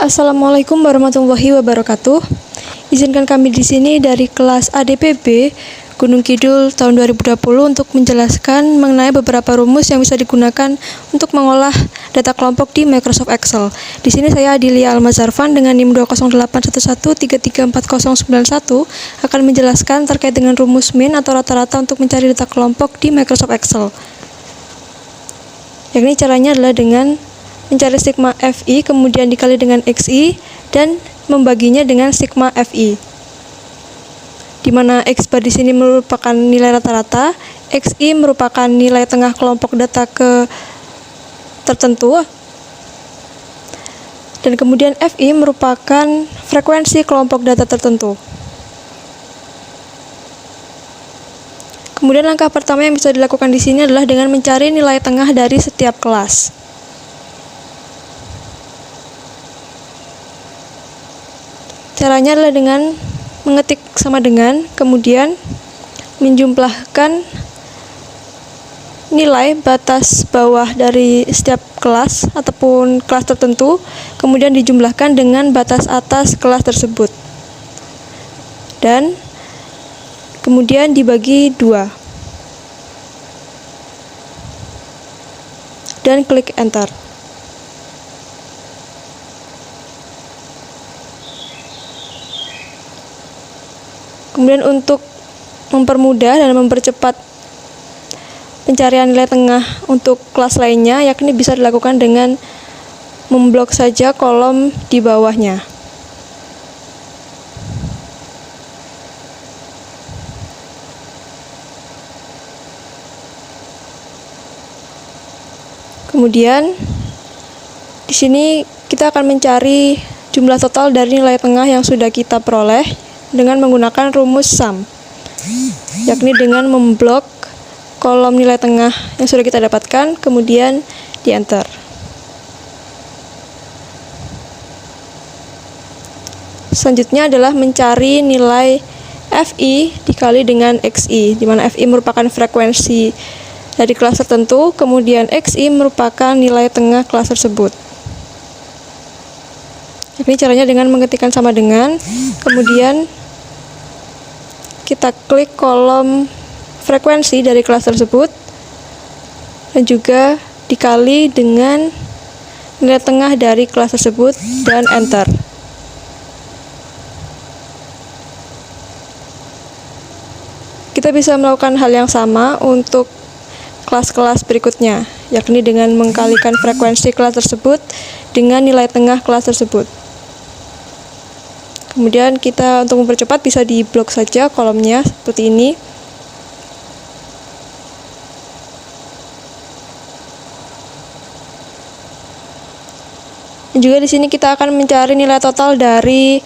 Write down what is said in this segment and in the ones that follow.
Assalamualaikum warahmatullahi wabarakatuh. Izinkan kami di sini dari kelas ADPB Gunung Kidul tahun 2020 untuk menjelaskan mengenai beberapa rumus yang bisa digunakan untuk mengolah data kelompok di Microsoft Excel. Di sini saya Adilia Almazarfan dengan NIM 20811334091 akan menjelaskan terkait dengan rumus min atau rata-rata untuk mencari data kelompok di Microsoft Excel. Yakni caranya adalah dengan mencari sigma FI kemudian dikali dengan XI dan membaginya dengan sigma FI. Di mana X bar di sini merupakan nilai rata-rata, XI merupakan nilai tengah kelompok data tertentu, dan kemudian FI merupakan frekuensi kelompok data tertentu. Kemudian langkah pertama yang bisa dilakukan di sini adalah dengan mencari nilai tengah dari setiap kelas. Caranya adalah dengan mengetik sama dengan, kemudian menjumlahkan nilai batas bawah dari setiap kelas ataupun kelas tertentu, kemudian dijumlahkan dengan batas atas kelas tersebut. Dan kemudian dibagi 2. Dan klik enter. Kemudian untuk mempermudah dan mempercepat pencarian nilai tengah untuk kelas lainnya, yakni bisa dilakukan dengan memblok saja kolom di bawahnya. Kemudian di sini kita akan mencari jumlah total dari nilai tengah yang sudah kita peroleh dengan menggunakan rumus sum, yakni dengan memblok kolom nilai tengah yang sudah kita dapatkan, kemudian di enter. Selanjutnya adalah mencari nilai FI dikali dengan XI, di mana FI merupakan frekuensi dari kelas tertentu, kemudian XI merupakan nilai tengah kelas tersebut. Ini caranya dengan mengetikkan sama dengan, kemudian kita klik kolom frekuensi dari kelas tersebut dan juga dikali dengan nilai tengah dari kelas tersebut dan enter. Kita bisa melakukan hal yang sama untuk kelas-kelas berikutnya, yakni dengan mengkalikan frekuensi kelas tersebut dengan nilai tengah kelas tersebut. Kemudian kita untuk mempercepat bisa diblok saja kolomnya seperti ini. Dan juga di sini kita akan mencari nilai total dari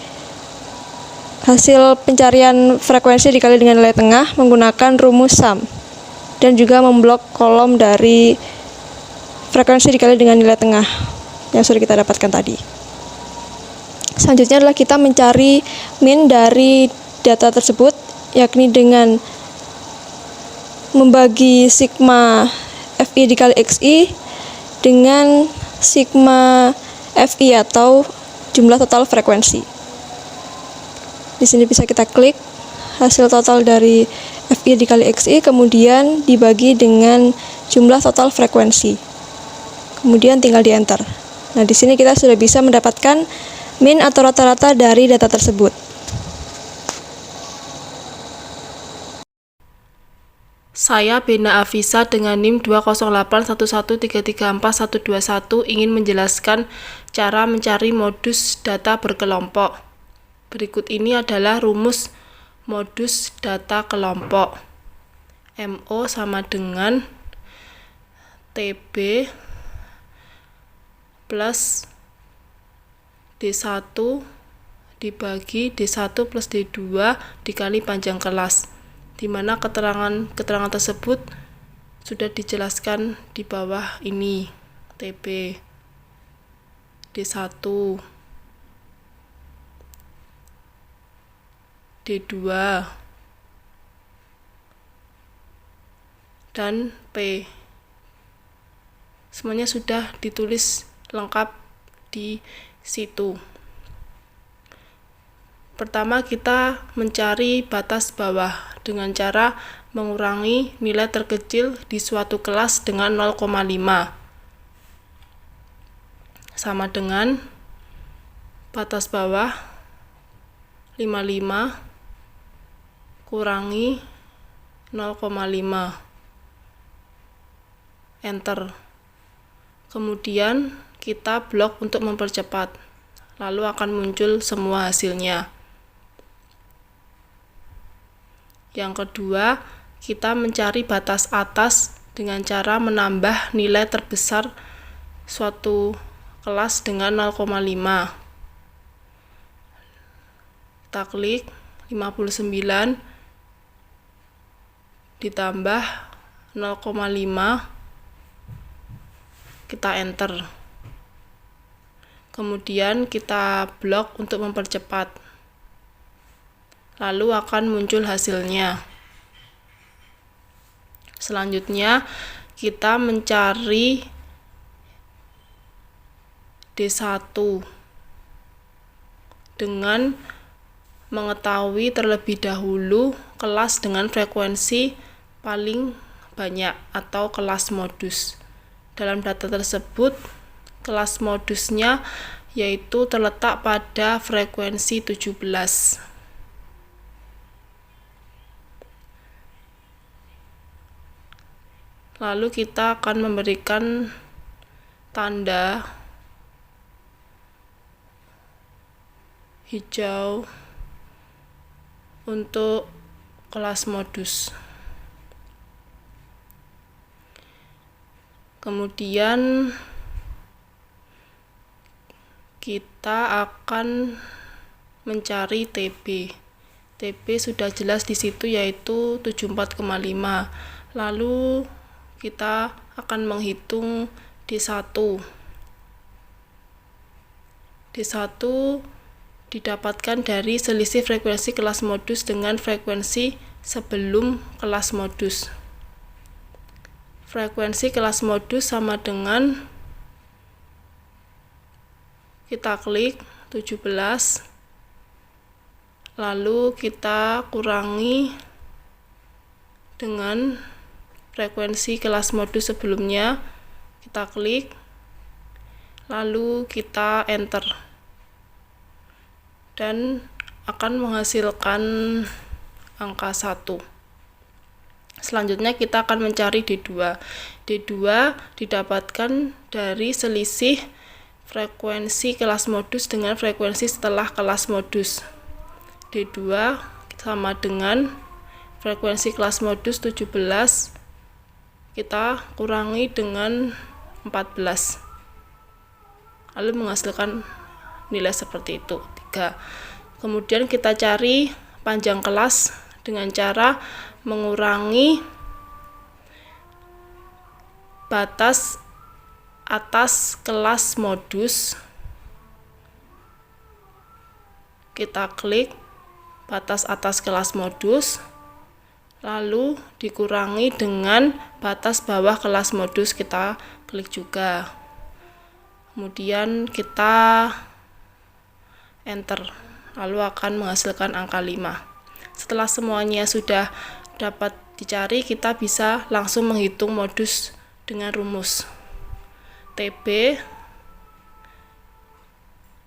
hasil pencarian frekuensi dikali dengan nilai tengah menggunakan rumus sum, dan juga memblok kolom dari frekuensi dikali dengan nilai tengah yang sudah kita dapatkan tadi. Selanjutnya adalah kita mencari min dari data tersebut, yakni dengan membagi sigma FI dikali XI dengan sigma FI atau jumlah total frekuensi. Di sini bisa kita klik hasil total dari FI dikali XI, kemudian dibagi dengan jumlah total frekuensi. Kemudian tinggal di enter. Nah, di sini kita sudah bisa mendapatkan min atau rata-rata dari data tersebut. Saya Bena Afisa dengan NIM 20811334121 ingin menjelaskan cara mencari modus data berkelompok. Berikut ini adalah rumus modus data kelompok. MO sama dengan TB plus D1 dibagi D1 plus D2 dikali panjang kelas, di mana keterangan tersebut sudah dijelaskan di bawah ini. TB D1 D2 dan P. Semuanya sudah ditulis lengkap di situ. Pertama, kita mencari batas bawah dengan cara mengurangi nilai terkecil di suatu kelas dengan 0,5. Sama dengan batas bawah 55 kurangi 0,5. Enter. Kemudian kita blok untuk mempercepat. Lalu akan muncul semua hasilnya. Yang kedua, kita mencari batas atas dengan cara menambah nilai terbesar suatu kelas dengan 0,5. Kita klik 59 ditambah 0,5, kita enter. Kemudian kita blok untuk mempercepat. Lalu akan muncul hasilnya. Selanjutnya kita mencari D1 dengan mengetahui terlebih dahulu kelas dengan frekuensi paling banyak atau kelas modus. Dalam data tersebut, kelas modusnya yaitu terletak pada frekuensi 17. Lalu kita akan memberikan tanda hijau untuk kelas modus. Kemudian kita akan mencari TB. TB sudah jelas di situ yaitu 74,5. Lalu kita akan menghitung D1. D1 didapatkan dari selisih frekuensi kelas modus dengan frekuensi sebelum kelas modus. Frekuensi kelas modus sama dengan, kita klik 17, lalu kita kurangi dengan frekuensi kelas modus sebelumnya, kita klik, lalu kita enter, dan akan menghasilkan angka 1. Selanjutnya kita akan mencari D2. D2 didapatkan dari selisih frekuensi kelas modus dengan frekuensi setelah kelas modus. D2 sama dengan frekuensi kelas modus 17, kita kurangi dengan 14, lalu menghasilkan nilai seperti itu, 3. Kemudian kita cari panjang kelas dengan cara mengurangi batas atas kelas modus. Kita klik batas atas kelas modus, lalu dikurangi dengan batas bawah kelas modus, kita klik juga. Kemudian kita enter, lalu akan menghasilkan angka 5. Setelah semuanya sudah dapat dicari, kita bisa langsung menghitung modus dengan rumus TB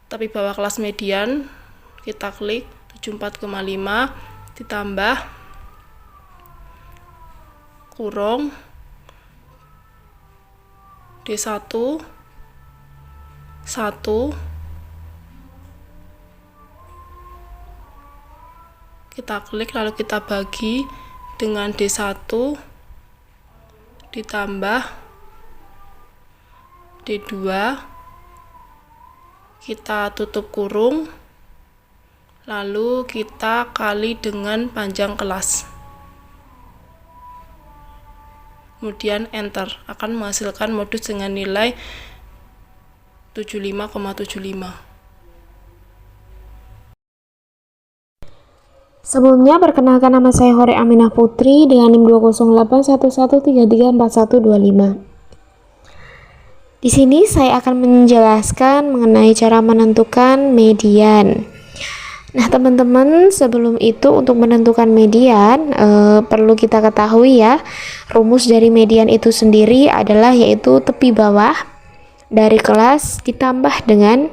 tapi bawah kelas median. Kita klik 74,5 ditambah kurung D1 1, kita klik lalu kita bagi dengan D1 ditambah D2, kita tutup kurung, lalu kita kali dengan panjang kelas, kemudian enter, akan menghasilkan modus dengan nilai 75,75. Sebelumnya, perkenalkan nama saya Hore Aminah Putri dengan NIM 20811334125. Di sini saya akan menjelaskan mengenai cara menentukan median. Nah, teman-teman, sebelum itu untuk menentukan median perlu kita ketahui ya, rumus dari median itu sendiri adalah yaitu tepi bawah dari kelas ditambah dengan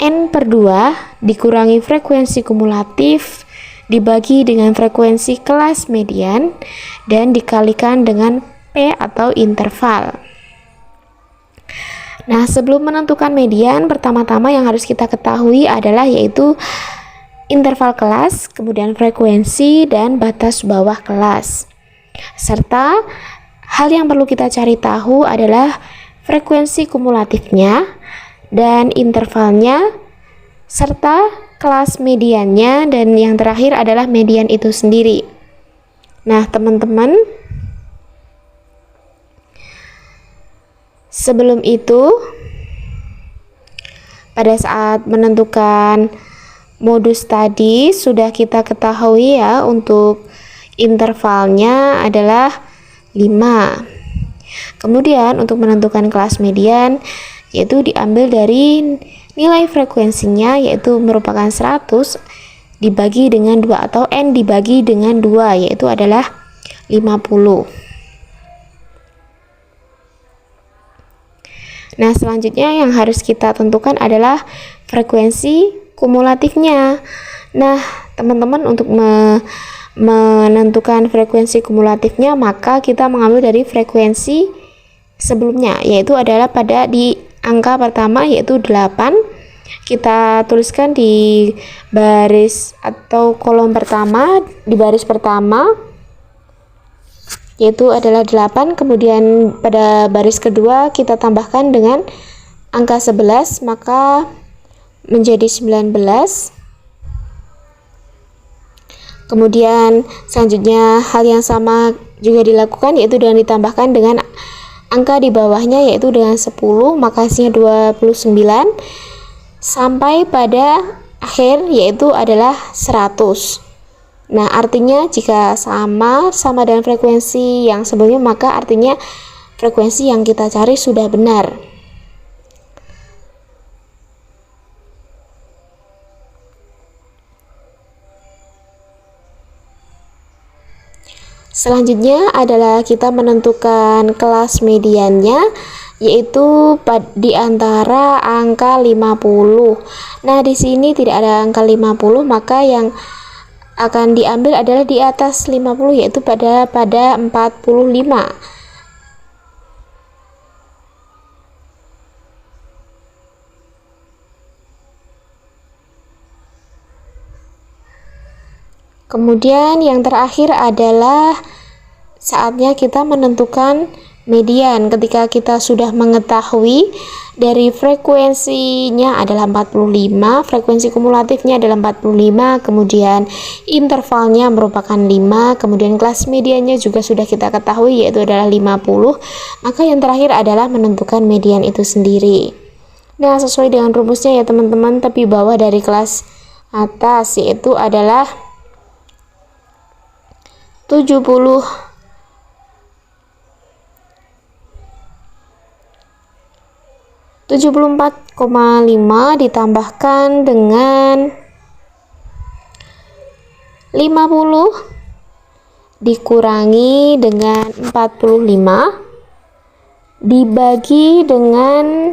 N/2 dikurangi frekuensi kumulatif dibagi dengan frekuensi kelas median dan dikalikan dengan P atau interval. Nah, sebelum menentukan median, pertama-tama yang harus kita ketahui adalah yaitu interval kelas, kemudian frekuensi, dan batas bawah kelas. Serta hal yang perlu kita cari tahu adalah frekuensi kumulatifnya dan intervalnya, serta kelas mediannya, dan yang terakhir adalah median itu sendiri. Nah, teman-teman, sebelum itu, pada saat menentukan modus tadi sudah kita ketahui ya, untuk intervalnya adalah 5. Kemudian untuk menentukan kelas median yaitu diambil dari nilai frekuensinya, yaitu merupakan 100 dibagi dengan 2 atau N dibagi dengan 2, yaitu adalah 50. Nah, selanjutnya yang harus kita tentukan adalah frekuensi kumulatifnya. Nah, teman-teman, untuk menentukan frekuensi kumulatifnya, maka kita mengambil dari frekuensi sebelumnya, yaitu adalah pada di angka pertama yaitu 8. Kita tuliskan di baris atau kolom pertama, di baris pertama yaitu adalah 8, kemudian pada baris kedua kita tambahkan dengan angka 11, maka menjadi 19. Kemudian selanjutnya hal yang sama juga dilakukan, yaitu dengan ditambahkan dengan angka di bawahnya, yaitu dengan 10, maka hasilnya 29, sampai pada akhir yaitu adalah 100. Nah, artinya jika sama dengan frekuensi yang sebelumnya, maka artinya frekuensi yang kita cari sudah benar. Selanjutnya adalah kita menentukan kelas mediannya, yaitu di antara angka 50. Nah, di sini tidak ada angka 50, maka yang akan diambil adalah di atas 50, yaitu pada 45. Kemudian yang terakhir adalah saatnya kita menentukan median. Ketika kita sudah mengetahui dari frekuensinya adalah 45, frekuensi kumulatifnya adalah 45, kemudian intervalnya merupakan 5, kemudian kelas mediannya juga sudah kita ketahui yaitu adalah 50, maka yang terakhir adalah menentukan median itu sendiri. Nah, sesuai dengan rumusnya ya teman-teman, tepi bawah dari kelas atas yaitu adalah 74,5 ditambahkan dengan 50 dikurangi dengan 45 dibagi dengan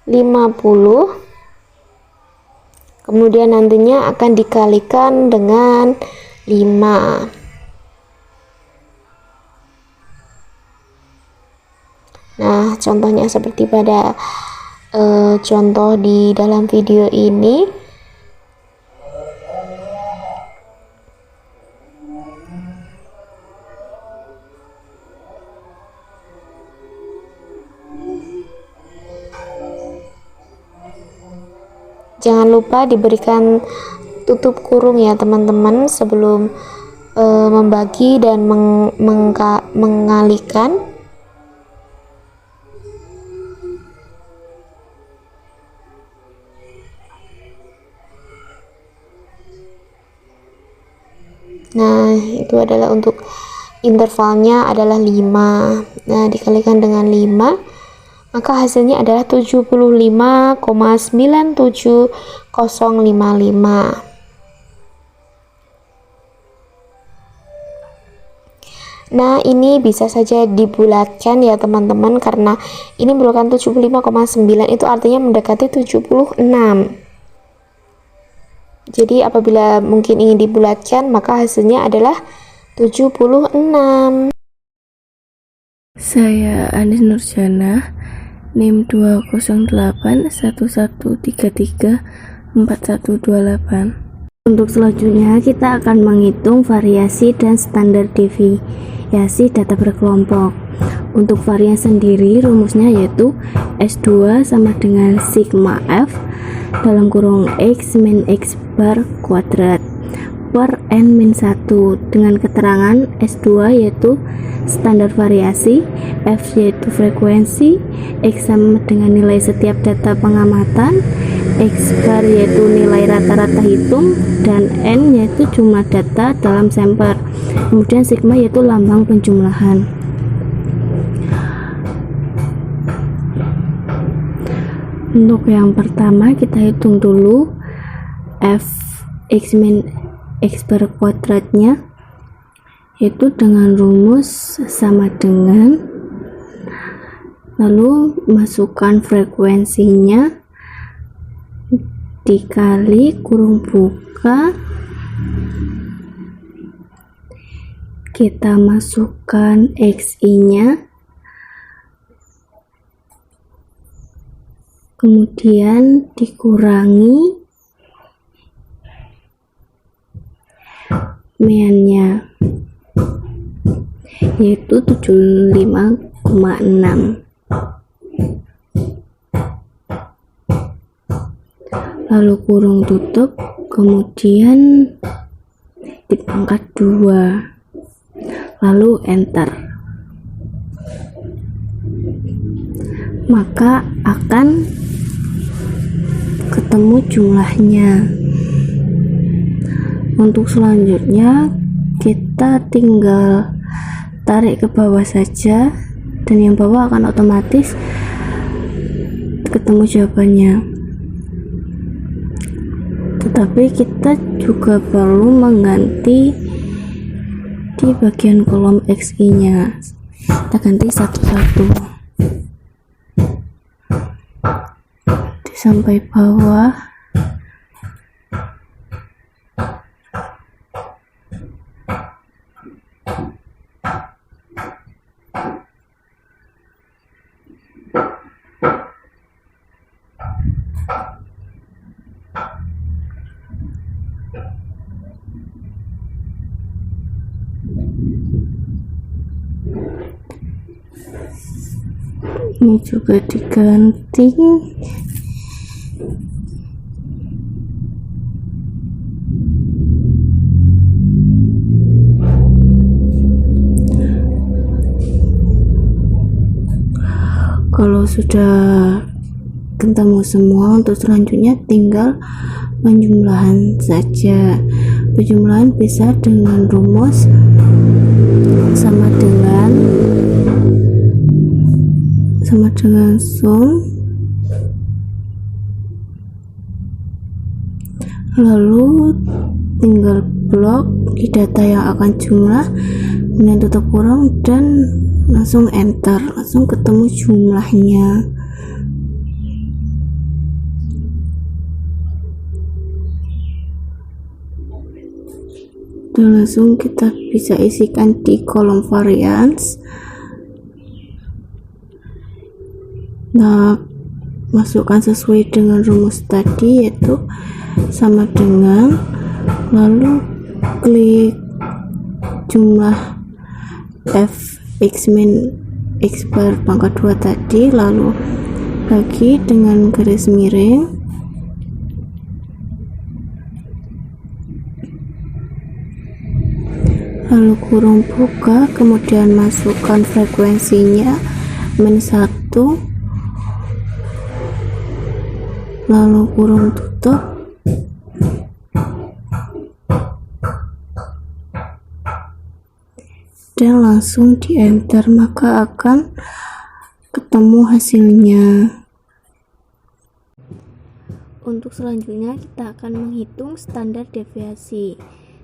50, kemudian nantinya akan dikalikan dengan 5. Nah, contohnya seperti pada contoh di dalam video ini. Jangan lupa diberikan tutup kurung ya teman-teman sebelum membagi dan mengalihkan. Nah, itu adalah untuk intervalnya adalah 5. Nah, dikalikan dengan 5, maka hasilnya adalah 75,97055. Nah, ini bisa saja dibulatkan ya teman-teman, karena ini merupakan 75,9, itu artinya mendekati 76. Jadi apabila mungkin ingin dibulatkan, maka hasilnya adalah 76. Saya Anis Nurjana, NIM 20811334128. Untuk selanjutnya kita akan menghitung variasi dan standar deviasi data berkelompok. Untuk variasi sendiri rumusnya yaitu S2 sama dengan sigma F dalam kurung X min X bar kuadrat per N min 1, dengan keterangan S2 yaitu standar variasi, F yaitu frekuensi, X sama dengan nilai setiap data pengamatan, X bar yaitu nilai rata-rata hitung, dan N yaitu jumlah data dalam sampel. Kemudian sigma yaitu lambang penjumlahan. Untuk yang pertama kita hitung dulu F X min X bar kuadratnya, yaitu dengan rumus sama dengan, lalu masukkan frekuensinya dikali kurung buka, kita masukkan XI nya, kemudian dikurangi meannya, yaitu 75,6. Lalu kurung tutup, kemudian dipangkat 2, lalu enter, maka akan ketemu jumlahnya. Untuk selanjutnya kita tinggal tarik ke bawah saja, dan yang bawah akan otomatis ketemu jawabannya. Tetapi kita juga perlu mengganti di bagian kolom XI nya, kita ganti satu-satu sampai bawah. Ini juga diganti. Kalau sudah ketemu semua, untuk selanjutnya tinggal penjumlahan saja. Penjumlahan bisa dengan rumus sama dengan sum, lalu tinggal blok di data yang akan jumlah, kemudian tutup kurung dan langsung enter, langsung ketemu jumlahnya. Dan langsung kita bisa isikan di kolom variance. Nah, masukkan sesuai dengan rumus tadi, yaitu sama dengan, lalu klik jumlah F X min X bar pangkat 2 tadi, lalu bagi dengan garis miring, lalu kurung buka, kemudian masukkan frekuensinya min 1, lalu kurung tutup, dan langsung di enter, maka akan ketemu hasilnya. Untuk selanjutnya kita akan menghitung standar deviasi.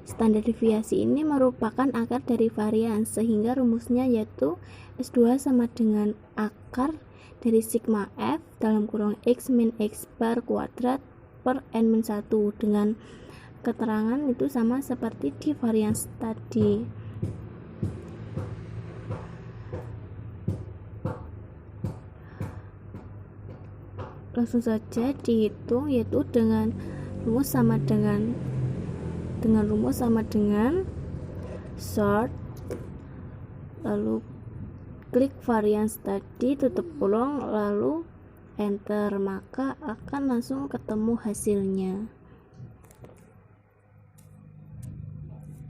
Standar deviasi ini merupakan akar dari varian, sehingga rumusnya yaitu S2 sama dengan akar dari sigma F dalam kurung X min X bar kuadrat per N-1 dengan keterangan itu sama seperti di varian tadi. Langsung saja dihitung, yaitu dengan rumus sama dengan sort, lalu klik varian tadi, tutup kurung, lalu enter, maka akan langsung ketemu hasilnya.